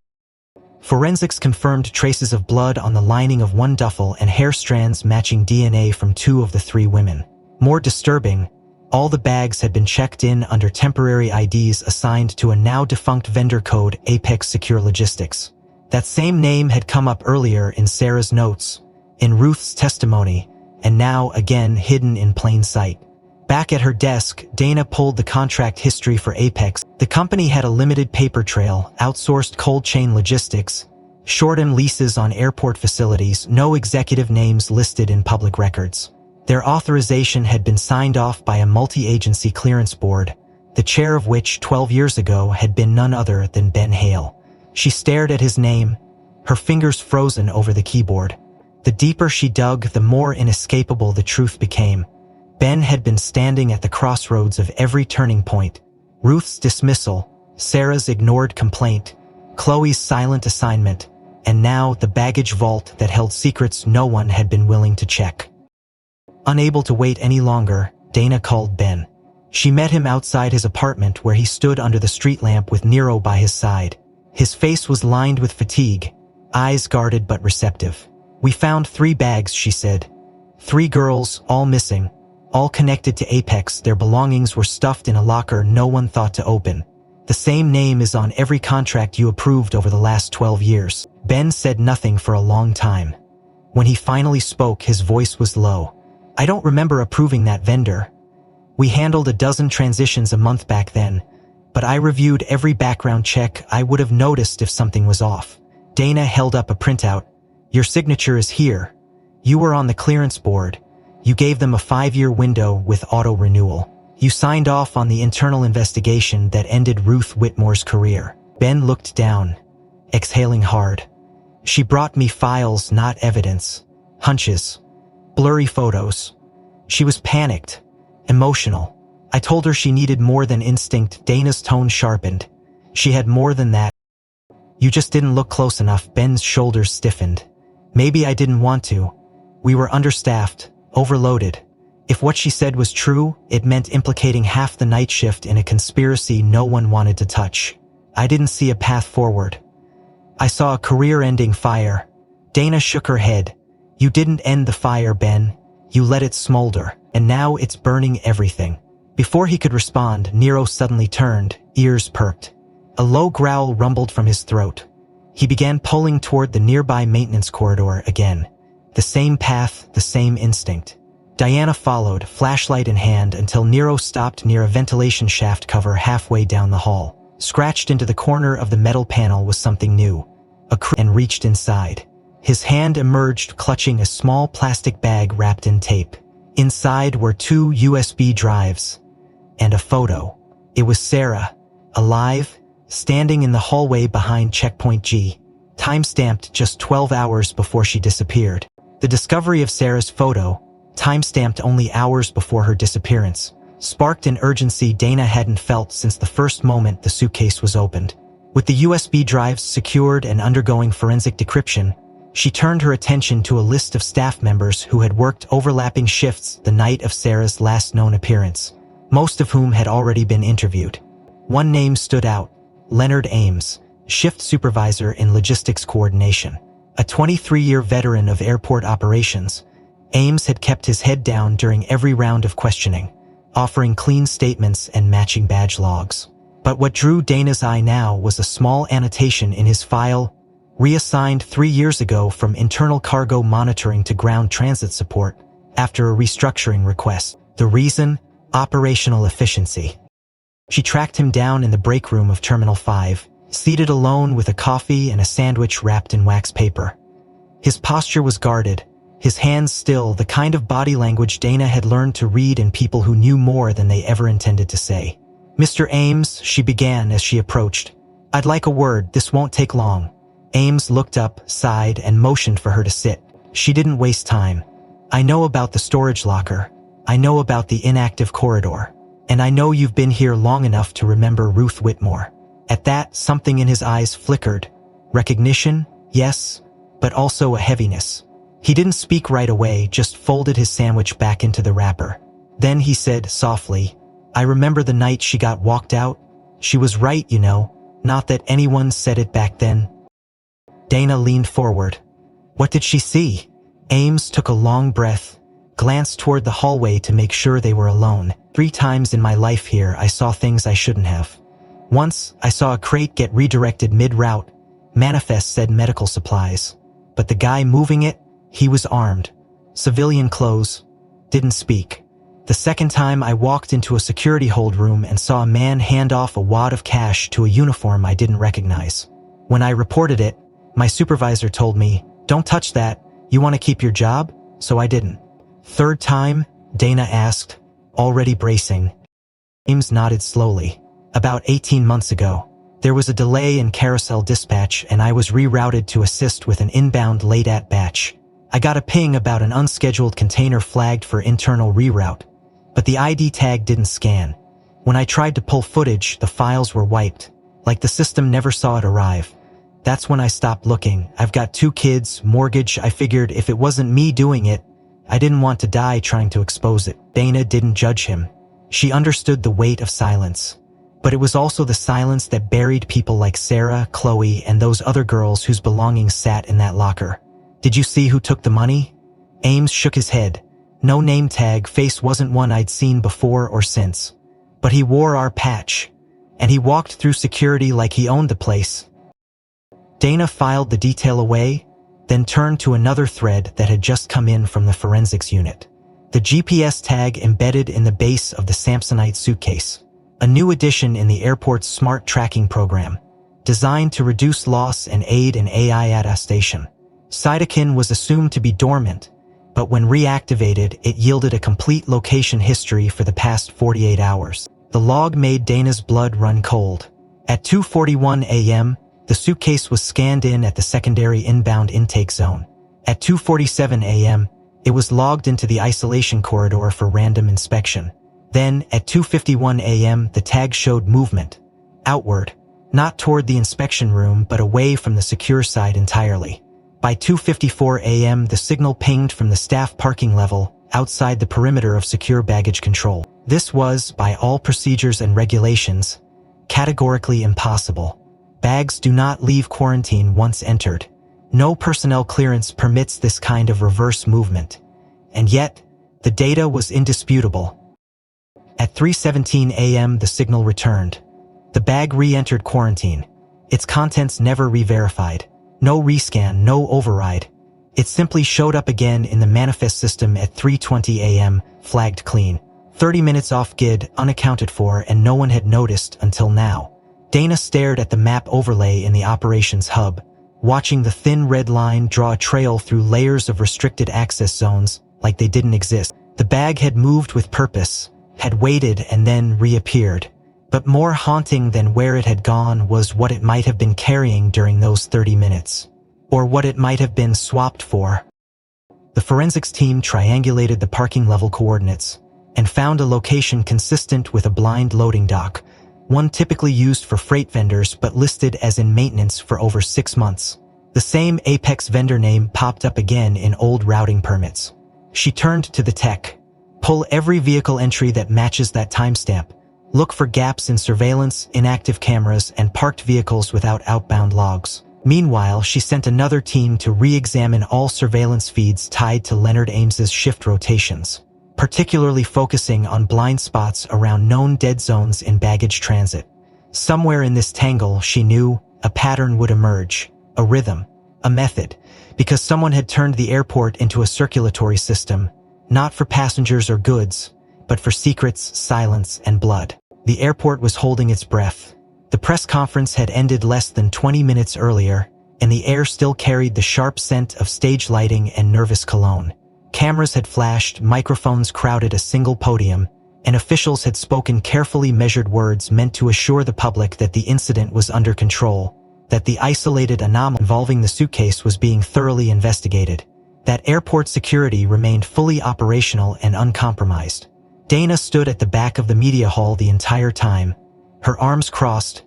Forensics confirmed traces of blood on the lining of one duffel and hair strands matching DNA from 2 of the 3 women. More disturbing, all the bags had been checked in under temporary IDs assigned to a now-defunct vendor code, Apex Secure Logistics. That same name had come up earlier in Sarah's notes, in Ruth's testimony, and now again hidden in plain sight. Back at her desk, Dana pulled the contract history for Apex. The company had a limited paper trail, outsourced cold chain logistics, short-term leases on airport facilities, no executive names listed in public records. Their authorization had been signed off by a multi-agency clearance board, the chair of which 12 years ago had been none other than Ben Hale. She stared at his name, her fingers frozen over the keyboard. The deeper she dug, the more inescapable the truth became. Ben had been standing at the crossroads of every turning point. Ruth's dismissal, Sarah's ignored complaint, Chloe's silent assignment, and now the baggage vault that held secrets no one had been willing to check. Unable to wait any longer, Dana called Ben. She met him outside his apartment where he stood under the street lamp with Nero by his side. His face was lined with fatigue, eyes guarded but receptive. "We found 3 bags," she said. 3 girls, all missing. All connected to Apex. Their belongings were stuffed in a locker no one thought to open. "The same name is on every contract you approved over the last 12 years. Ben said nothing for a long time. When he finally spoke, his voice was low. "I don't remember approving that vendor. We handled a dozen transitions a month back then, but I reviewed every background check. I would have noticed if something was off." Dana held up a printout. "Your signature is here. You were on the clearance board. You gave them a 5-year window with auto-renewal. You signed off on the internal investigation that ended Ruth Whitmore's career." Ben looked down. exhaling hard. She brought me files, not evidence. Hunches. Blurry photos. She was panicked. Emotional. I told her she needed more than instinct. Dana's tone sharpened. She had more than that. You just didn't look close enough. Ben's shoulders stiffened. Maybe I didn't want to. We were understaffed, overloaded. If what she said was true, it meant implicating half the night shift in a conspiracy no one wanted to touch. I didn't see a path forward. I saw a career-ending fire. Dana shook her head. You didn't end the fire, Ben. You let it smolder, and now it's burning everything. Before he could respond, Nero suddenly turned, ears perked. A low growl rumbled from his throat. He began pulling toward the nearby maintenance corridor again. The same path, the same instinct. Diana followed, flashlight in hand, until Nero stopped near a ventilation shaft cover halfway down the hall. Scratched into the corner of the metal panel was something new. And reached inside. His hand emerged clutching a small plastic bag wrapped in tape. Inside were 2 USB drives. And a photo. It was Sarah, alive, standing in the hallway behind Checkpoint G, time-stamped just 12 hours before she disappeared. The discovery of Sarah's photo, time-stamped only hours before her disappearance, sparked an urgency Dana hadn't felt since the first moment the suitcase was opened. With the USB drives secured and undergoing forensic decryption, she turned her attention to a list of staff members who had worked overlapping shifts the night of Sarah's last known appearance, most of whom had already been interviewed. One name stood out, Leonard Ames, shift supervisor in logistics coordination. A 23-year veteran of airport operations, Ames had kept his head down during every round of questioning, offering clean statements and matching badge logs. But what drew Dana's eye now was a small annotation in his file, reassigned 3 years ago from internal cargo monitoring to ground transit support after a restructuring request. The reason? Operational efficiency. She tracked him down in the break room of Terminal 5, seated alone with a coffee and a sandwich wrapped in wax paper. His posture was guarded, his hands still, the kind of body language Dana had learned to read in people who knew more than they ever intended to say. Mr. Ames, she began as she approached. I'd like a word, this won't take long. Ames looked up, sighed, and motioned for her to sit. She didn't waste time. I know about the storage locker. I know about the inactive corridor. And I know you've been here long enough to remember Ruth Whitmore. At that, something in his eyes flickered. Recognition, yes, but also a heaviness. He didn't speak right away, just folded his sandwich back into the wrapper. Then he said softly, I remember the night she got walked out. She was right, you know, not that anyone said it back then. Dana leaned forward. What did she see? Ames took a long breath, glanced toward the hallway to make sure they were alone. 3 times in my life here, I saw things I shouldn't have. Once, I saw a crate get redirected mid-route. Manifest said medical supplies. But the guy moving it, he was armed. Civilian clothes. Didn't speak. The second time, I walked into a security hold room and saw a man hand off a wad of cash to a uniform I didn't recognize. When I reported it, my supervisor told me, don't touch that, you want to keep your job? So I didn't. Third time? Dana asked, already bracing. Ames nodded slowly. About 18 months ago. There was a delay in carousel dispatch and I was rerouted to assist with an inbound late-at batch. I got a ping about an unscheduled container flagged for internal reroute, but the ID tag didn't scan. When I tried to pull footage, the files were wiped, like the system never saw it arrive. That's when I stopped looking. I've got 2 kids, mortgage. I figured if it wasn't me doing it, I didn't want to die trying to expose it. Dana didn't judge him. She understood the weight of silence. But it was also the silence that buried people like Sarah, Chloe, and those other girls whose belongings sat in that locker. Did you see who took the money? Ames shook his head. No name tag, face wasn't one I'd seen before or since. But he wore our patch. And he walked through security like he owned the place. Dana filed the detail away, then turned to another thread that had just come in from the forensics unit. The GPS tag embedded in the base of the Samsonite suitcase. A new addition in the airport's smart tracking program, designed to reduce loss and aid in AI attestation. Cytokine was assumed to be dormant, but when reactivated, it yielded a complete location history for the past 48 hours. The log made Dana's blood run cold. At 2:41 a.m., The suitcase was scanned in at the secondary inbound intake zone. At 2:47 a.m., it was logged into the isolation corridor for random inspection. Then, at 2:51 a.m., the tag showed movement. Outward. Not toward the inspection room, but away from the secure side entirely. By 2:54 a.m., the signal pinged from the staff parking level, outside the perimeter of secure baggage control. This was, by all procedures and regulations, categorically impossible. Bags do not leave quarantine once entered. No personnel clearance permits this kind of reverse movement. And yet, the data was indisputable. At 3:17 a.m., the signal returned. The bag re-entered quarantine. Its contents never re-verified. No rescan, no override. It simply showed up again in the manifest system at 3:20 a.m., flagged clean. 30 minutes off GID, unaccounted for, and no one had noticed until now. Dana stared at the map overlay in the operations hub, watching the thin red line draw a trail through layers of restricted access zones like they didn't exist. The bag had moved with purpose, had waited and then reappeared. But more haunting than where it had gone was what it might have been carrying during those 30 minutes. Or what it might have been swapped for. The forensics team triangulated the parking level coordinates and found a location consistent with a blind loading dock, one typically used for freight vendors but listed as in maintenance for over 6 months. The same Apex vendor name popped up again in old routing permits. She turned to the tech. Pull every vehicle entry that matches that timestamp. Look for gaps in surveillance, inactive cameras, and parked vehicles without outbound logs. Meanwhile, she sent another team to re-examine all surveillance feeds tied to Leonard Ames's shift rotations, particularly focusing on blind spots around known dead zones in baggage transit. Somewhere in this tangle, she knew, a pattern would emerge, a rhythm, a method, because someone had turned the airport into a circulatory system, not for passengers or goods, but for secrets, silence, and blood. The airport was holding its breath. The press conference had ended less than 20 minutes earlier, and the air still carried the sharp scent of stage lighting and nervous cologne. Cameras had flashed, microphones crowded a single podium, and officials had spoken carefully measured words meant to assure the public that the incident was under control, that the isolated anomaly involving the suitcase was being thoroughly investigated, that airport security remained fully operational and uncompromised. Dana stood at the back of the media hall the entire time, her arms crossed,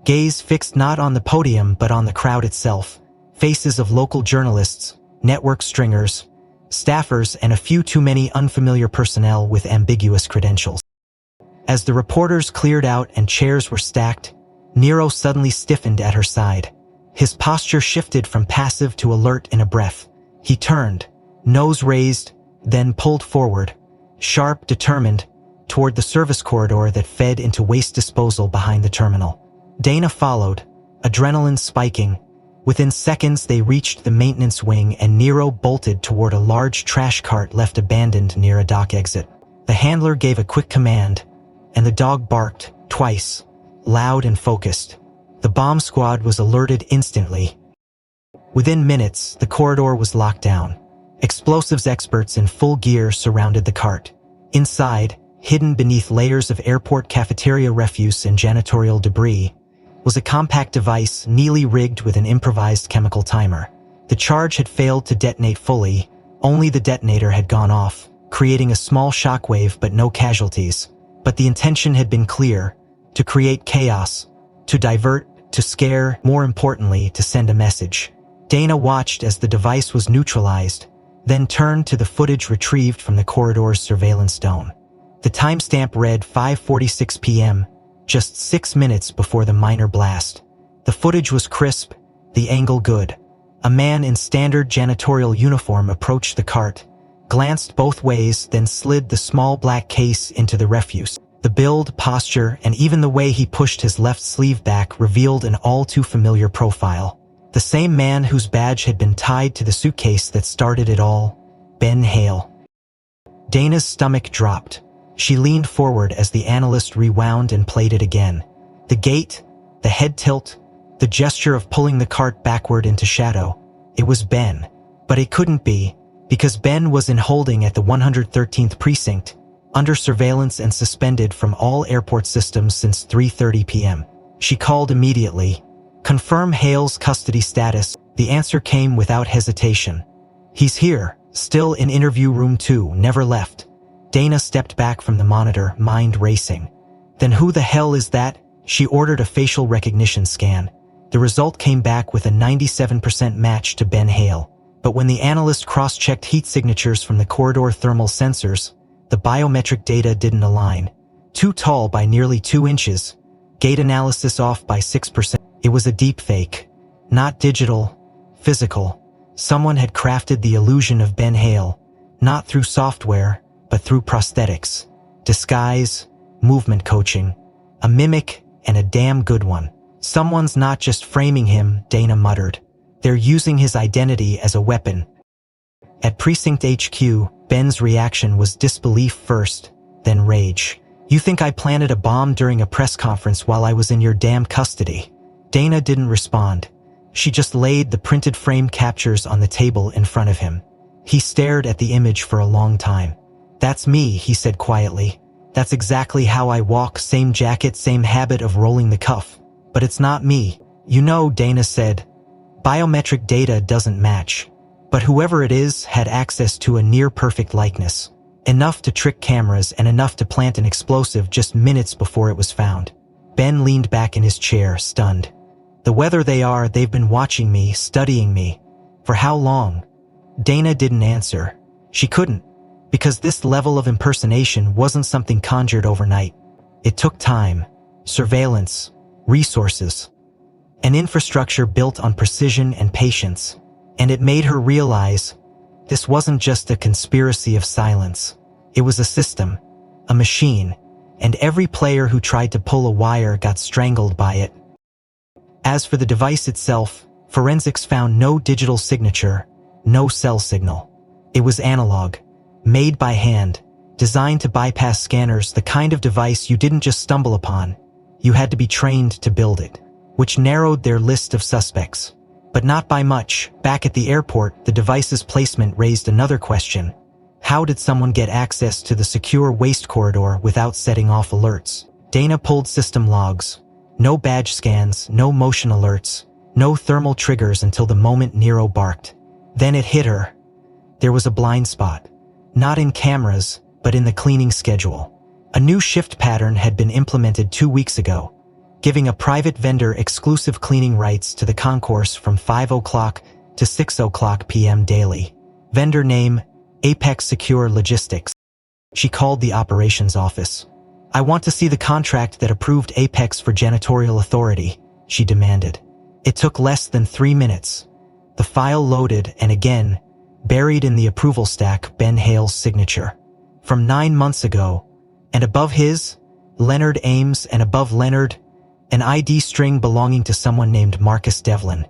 gaze fixed not on the podium but on the crowd itself, faces of local journalists, network stringers, staffers, and a few too many unfamiliar personnel with ambiguous credentials. As the reporters cleared out and chairs were stacked, Nero suddenly stiffened at her side. His posture shifted from passive to alert in a breath. He turned, nose raised, then pulled forward, sharp, determined, toward the service corridor that fed into waste disposal behind the terminal. Dana followed, adrenaline spiking. Within seconds they reached the maintenance wing and Nero bolted toward a large trash cart left abandoned near a dock exit. The handler gave a quick command, and the dog barked, twice, loud and focused. The bomb squad was alerted instantly. Within minutes, the corridor was locked down. Explosives experts in full gear surrounded the cart. Inside, hidden beneath layers of airport cafeteria refuse and janitorial debris, was a compact device neatly rigged with an improvised chemical timer. The charge had failed to detonate fully, only the detonator had gone off, creating a small shockwave but no casualties. But the intention had been clear: to create chaos, to divert, to scare, more importantly, to send a message. Dana watched as the device was neutralized, then turned to the footage retrieved from the corridor's surveillance dome. The timestamp read 5:46 p.m., just 6 minutes before the minor blast. The footage was crisp, the angle good. A man in standard janitorial uniform approached the cart, glanced both ways, then slid the small black case into the refuse. The build, posture, and even the way he pushed his left sleeve back revealed an all-too-familiar profile. The same man whose badge had been tied to the suitcase that started it all, Ben Hale. Dana's stomach dropped. She leaned forward as the analyst rewound and played it again. The gait, the head tilt, the gesture of pulling the cart backward into shadow. It was Ben. But it couldn't be, because Ben was in holding at the 113th precinct, under surveillance and suspended from all airport systems since 3:30 p.m. She called immediately. Confirm Hale's custody status. The answer came without hesitation. He's here, still in interview room 2, never left. Dana stepped back from the monitor, mind racing. Then who the hell is that? She ordered a facial recognition scan. The result came back with a 97% match to Ben Hale. But when the analyst cross-checked heat signatures from the corridor thermal sensors, the biometric data didn't align. Too tall by nearly 2 inches. Gait analysis off by 6%. It was a deep fake. Not digital, physical. Someone had crafted the illusion of Ben Hale, not through software, but through prosthetics, disguise, movement coaching, a mimic and a damn good one. Someone's not just framing him, Dana muttered. They're using his identity as a weapon. At Precinct HQ, Ben's reaction was disbelief first, then rage. You think I planted a bomb during a press conference while I was in your damn custody? Dana didn't respond. She just laid the printed frame captures on the table in front of him. He stared at the image for a long time. That's me, he said quietly. That's exactly how I walk, same jacket, same habit of rolling the cuff. But it's not me. You know, Dana said. Biometric data doesn't match. But whoever it is had access to a near-perfect likeness. Enough to trick cameras and enough to plant an explosive just minutes before it was found. Ben leaned back in his chair, stunned. The weather they've been watching me, studying me. For how long? Dana didn't answer. She couldn't, because this level of impersonation wasn't something conjured overnight. It took time, surveillance, resources, an infrastructure built on precision and patience. And it made her realize this wasn't just a conspiracy of silence. It was a system, a machine, and every player who tried to pull a wire got strangled by it. As for the device itself, forensics found no digital signature, no cell signal. It was analog, made by hand, designed to bypass scanners, the kind of device you didn't just stumble upon. You had to be trained to build it, which narrowed their list of suspects. But not by much. Back at the airport, the device's placement raised another question. How did someone get access to the secure waste corridor without setting off alerts? Dana pulled system logs. No badge scans, no motion alerts, no thermal triggers until the moment Nero barked. Then it hit her. There was a blind spot. Not in cameras, but in the cleaning schedule. A new shift pattern had been implemented 2 weeks ago, giving a private vendor exclusive cleaning rights to the concourse from 5 o'clock to 6 o'clock p.m. daily. Vendor name, Apex Secure Logistics. She called the operations office. I want to see the contract that approved Apex for janitorial authority, she demanded. It took less than 3 minutes. The file loaded and again, buried in the approval stack, Ben Hale's signature. From 9 months ago, and above his, Leonard Ames, and above Leonard, an ID string belonging to someone named Marcus Devlin.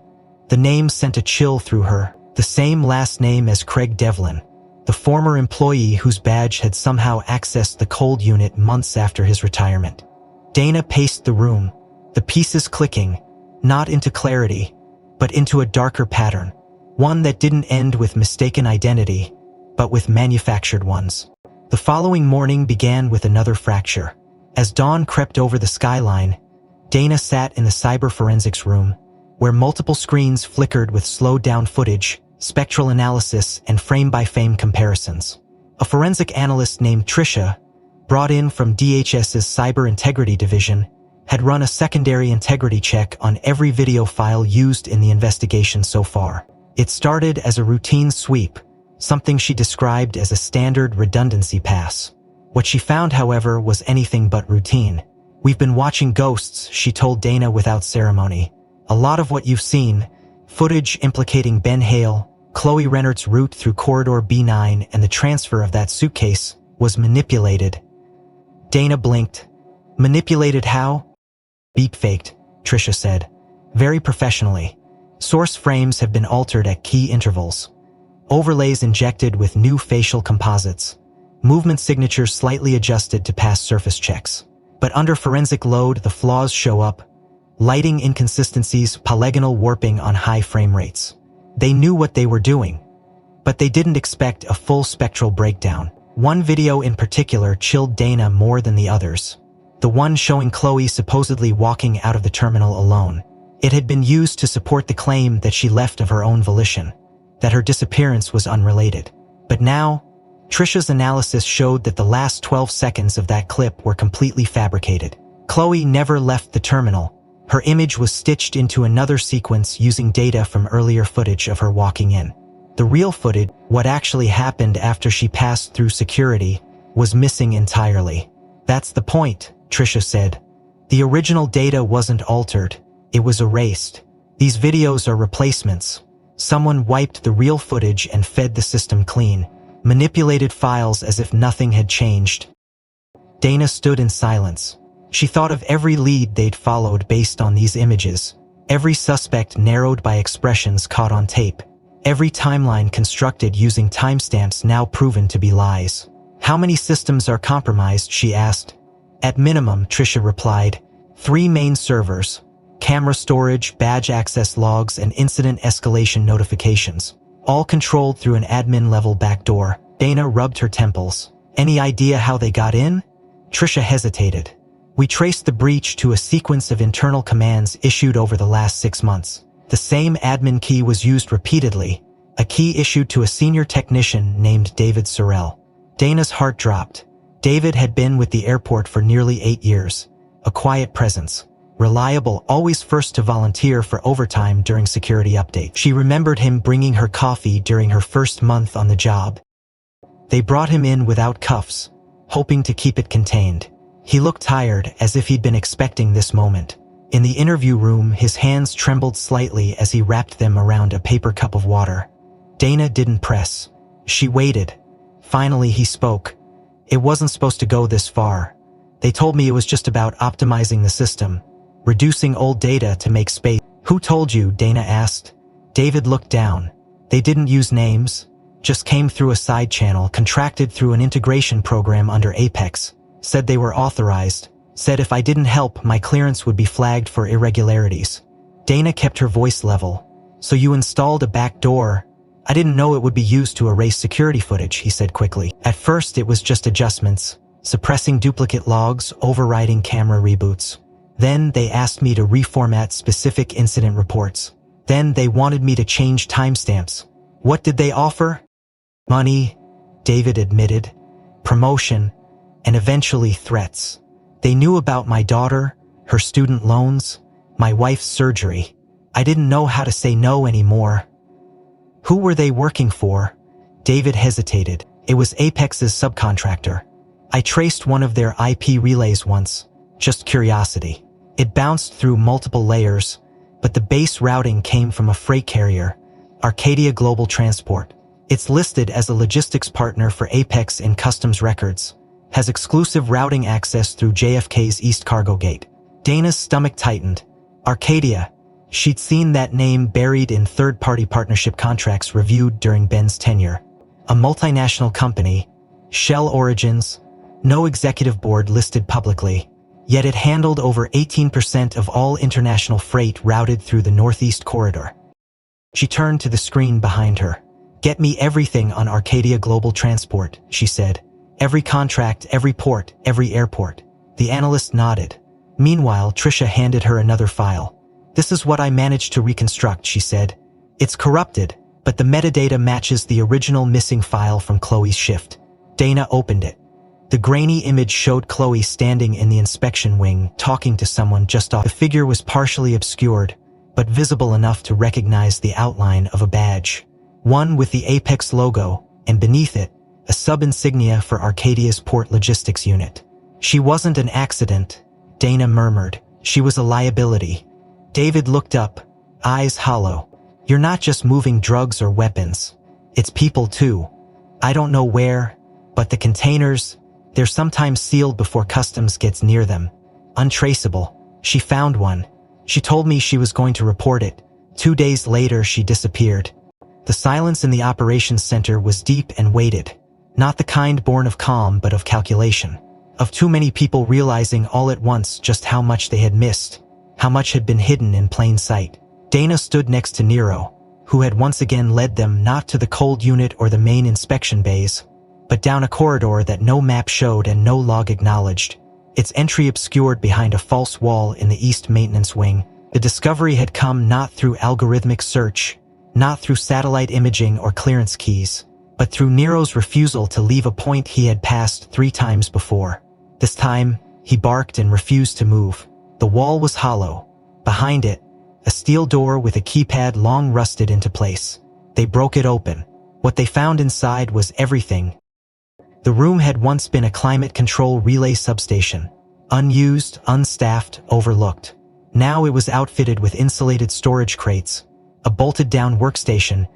The name sent a chill through her, the same last name as Craig Devlin, the former employee whose badge had somehow accessed the cold unit months after his retirement. Dana paced the room, the pieces clicking, not into clarity, but into a darker pattern, one that didn't end with mistaken identity, but with manufactured ones. The following morning began with another fracture. As dawn crept over the skyline, Dana sat in the cyber forensics room, where multiple screens flickered with slowed-down footage, spectral analysis, and frame-by-frame comparisons. A forensic analyst named Tricia, brought in from DHS's Cyber Integrity Division, had run a secondary integrity check on every video file used in the investigation so far. It started as a routine sweep, something she described as a standard redundancy pass. What she found, however, was anything but routine. We've been watching ghosts, she told Dana without ceremony. A lot of what you've seen, footage implicating Ben Hale, Chloe Rennert's route through Corridor B9, and the transfer of that suitcase, was manipulated. Dana blinked. Manipulated how? Deepfaked, Tricia said. Very professionally. Source frames have been altered at key intervals. Overlays injected with new facial composites. Movement signatures slightly adjusted to pass surface checks. But under forensic load, the flaws show up. Lighting inconsistencies, polygonal warping on high frame rates. They knew what they were doing, but they didn't expect a full spectral breakdown. One video in particular chilled Dana more than the others. The one showing Chloe supposedly walking out of the terminal alone. It had been used to support the claim that she left of her own volition, that her disappearance was unrelated. But now, Trisha's analysis showed that the last 12 seconds of that clip were completely fabricated. Chloe never left the terminal. Her image was stitched into another sequence using data from earlier footage of her walking in. The real footage, what actually happened after she passed through security, was missing entirely. That's the point, Trisha said. The original data wasn't altered, it was erased. These videos are replacements. Someone wiped the real footage and fed the system clean, manipulated files as if nothing had changed. Dana stood in silence. She thought of every lead they'd followed based on these images, every suspect narrowed by expressions caught on tape, every timeline constructed using timestamps now proven to be lies. How many systems are compromised, she asked. At minimum, Trisha replied, 3 main servers, camera storage, badge access logs, and incident escalation notifications, all controlled through an admin-level backdoor. Dana rubbed her temples. Any idea how they got in? Trisha hesitated. We traced the breach to a sequence of internal commands issued over the last 6 months. The same admin key was used repeatedly, a key issued to a senior technician named David Sorrell. Dana's heart dropped. David had been with the airport for nearly 8 years, a quiet presence, reliable, always first to volunteer for overtime during security updates. She remembered him bringing her coffee during her first month on the job. They brought him in without cuffs, hoping to keep it contained. He looked tired, as if he'd been expecting this moment. In the interview room, his hands trembled slightly as he wrapped them around a paper cup of water. Dana didn't press. She waited. Finally, he spoke. It wasn't supposed to go this far. They told me it was just about optimizing the system, reducing old data to make space. Who told you? Dana asked. David looked down. They didn't use names, just came through a side channel, contracted through an integration program under Apex. Said they were authorized, said if I didn't help, my clearance would be flagged for irregularities. Dana kept her voice level. So you installed a back door? I didn't know it would be used to erase security footage, he said quickly. At first it was just adjustments, suppressing duplicate logs, overriding camera reboots. Then they asked me to reformat specific incident reports. Then they wanted me to change timestamps. What did they offer? Money, David admitted, promotion, and eventually threats. They knew about my daughter, her student loans, my wife's surgery. I didn't know how to say no anymore. Who were they working for? David hesitated. It was Apex's subcontractor. I traced one of their IP relays once, just curiosity. It bounced through multiple layers, but the base routing came from a freight carrier, Arcadia Global Transport. It's listed as a logistics partner for Apex in customs records. Has exclusive routing access through JFK's East Cargo Gate. Dana's stomach tightened. Arcadia. She'd seen that name buried in third-party partnership contracts reviewed during Ben's tenure. A multinational company, Shell origins, no executive board listed publicly, yet it handled over 18% of all international freight routed through the Northeast Corridor. She turned to the screen behind her. Get me everything on Arcadia Global Transport, she said. Every contract, every port, every airport. The analyst nodded. Meanwhile, Trisha handed her another file. This is what I managed to reconstruct, she said. It's corrupted, but the metadata matches the original missing file from Chloe's shift. Dana opened it. The grainy image showed Chloe standing in the inspection wing, talking to someone just off. The figure was partially obscured, but visible enough to recognize the outline of a badge. One with the Apex logo, and beneath it, a sub-insignia for Arcadia's port logistics unit. She wasn't an accident, Dana murmured. She was a liability. David looked up, eyes hollow. You're not just moving drugs or weapons. It's people too. I don't know where, but the containers, they're sometimes sealed before customs gets near them. Untraceable. She found one. She told me she was going to report it. 2 days later, she disappeared. The silence in the operations center was deep and weighted. Not the kind born of calm, but of calculation. Of too many people realizing all at once just how much they had missed, how much had been hidden in plain sight. Dana stood next to Nero, who had once again led them not to the cold unit or the main inspection bays, but down a corridor that no map showed and no log acknowledged, its entry obscured behind a false wall in the east maintenance wing. The discovery had come not through algorithmic search, not through satellite imaging or clearance keys, but through Nero's refusal to leave a point he had passed 3 times before. This time, he barked and refused to move. The wall was hollow. Behind it, a steel door with a keypad long rusted into place. They broke it open. What they found inside was everything. The room had once been a climate control relay substation. Unused, unstaffed, overlooked. Now it was outfitted with insulated storage crates, a bolted-down workstation,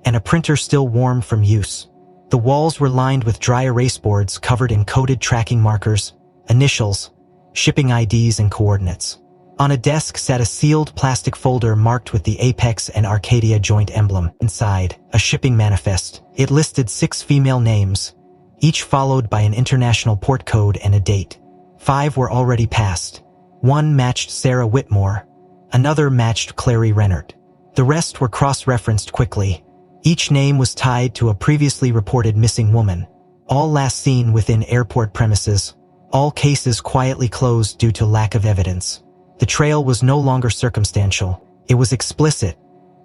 and a printer still warm from use. The walls were lined with dry erase boards covered in coded tracking markers, initials, shipping IDs, and coordinates. On a desk sat a sealed plastic folder marked with the Apex and Arcadia joint emblem. Inside, a shipping manifest. It listed 6 female names, each followed by an international port code and a date. 5 were already passed. 1 matched Sarah Whitmore, another matched Clary Rennert. The rest were cross-referenced quickly. Each name was tied to a previously reported missing woman. All last seen within airport premises. All cases quietly closed due to lack of evidence. The trail was no longer circumstantial. It was explicit.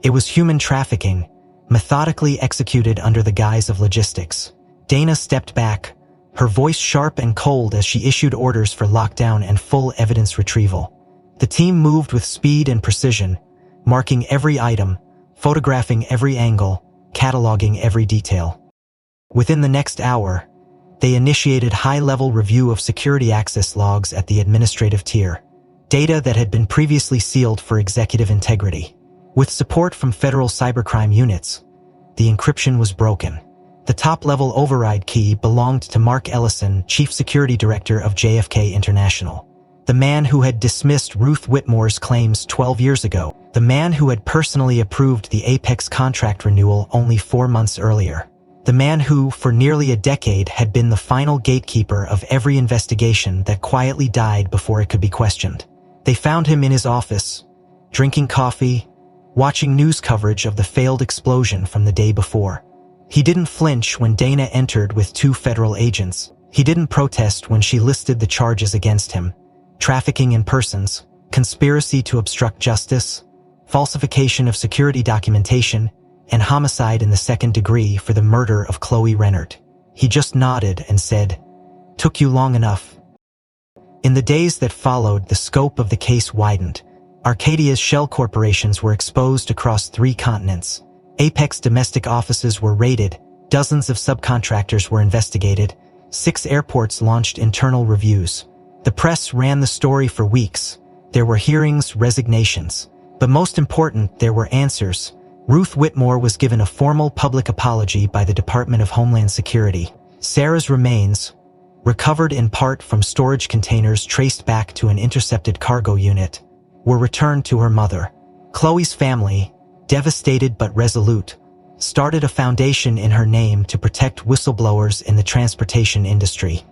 It was human trafficking, methodically executed under the guise of logistics. Dana stepped back, her voice sharp and cold as she issued orders for lockdown and full evidence retrieval. The team moved with speed and precision, marking every item, photographing every angle, cataloging every detail. Within the next hour, they initiated high-level review of security access logs at the administrative tier, data that had been previously sealed for executive integrity. With support from federal cybercrime units, the encryption was broken. The top-level override key belonged to Mark Ellison, Chief Security Director of JFK International. The man who had dismissed Ruth Whitmore's claims 12 years ago. The man who had personally approved the Apex contract renewal only 4 months earlier. The man who, for nearly a decade, had been the final gatekeeper of every investigation that quietly died before it could be questioned. They found him in his office, drinking coffee, watching news coverage of the failed explosion from the day before. He didn't flinch when Dana entered with 2 federal agents. He didn't protest when she listed the charges against him: trafficking in persons, conspiracy to obstruct justice, falsification of security documentation, and homicide in the 2nd degree for the murder of Chloe Rennert. He just nodded and said, "Took you long enough." In the days that followed, the scope of the case widened. Arcadia's shell corporations were exposed across 3 continents. Apex domestic offices were raided, dozens of subcontractors were investigated, 6 airports launched internal reviews. The press ran the story for weeks. There were hearings, resignations. But most important, there were answers. Ruth Whitmore was given a formal public apology by the Department of Homeland Security. Sarah's remains, recovered in part from storage containers traced back to an intercepted cargo unit, were returned to her mother. Chloe's family, devastated but resolute, started a foundation in her name to protect whistleblowers in the transportation industry.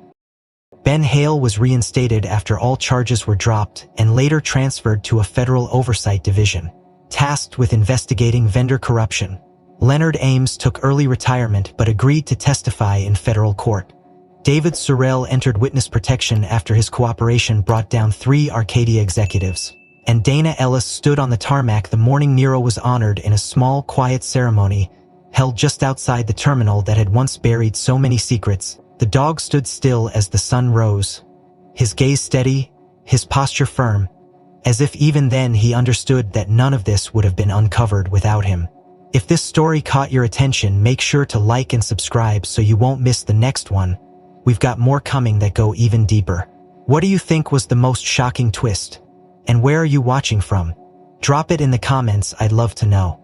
Ben Hale was reinstated after all charges were dropped and later transferred to a federal oversight division, tasked with investigating vendor corruption. Leonard Ames took early retirement but agreed to testify in federal court. David Sorrell entered witness protection after his cooperation brought down 3 Arcadia executives. And Dana Ellis stood on the tarmac the morning Nero was honored in a small, quiet ceremony held just outside the terminal that had once buried so many secrets. The dog stood still as the sun rose, his gaze steady, his posture firm, as if even then he understood that none of this would have been uncovered without him. If this story caught your attention, make sure to like and subscribe so you won't miss the next one. We've got more coming that go even deeper. What do you think was the most shocking twist? And where are you watching from? Drop it in the comments, I'd love to know.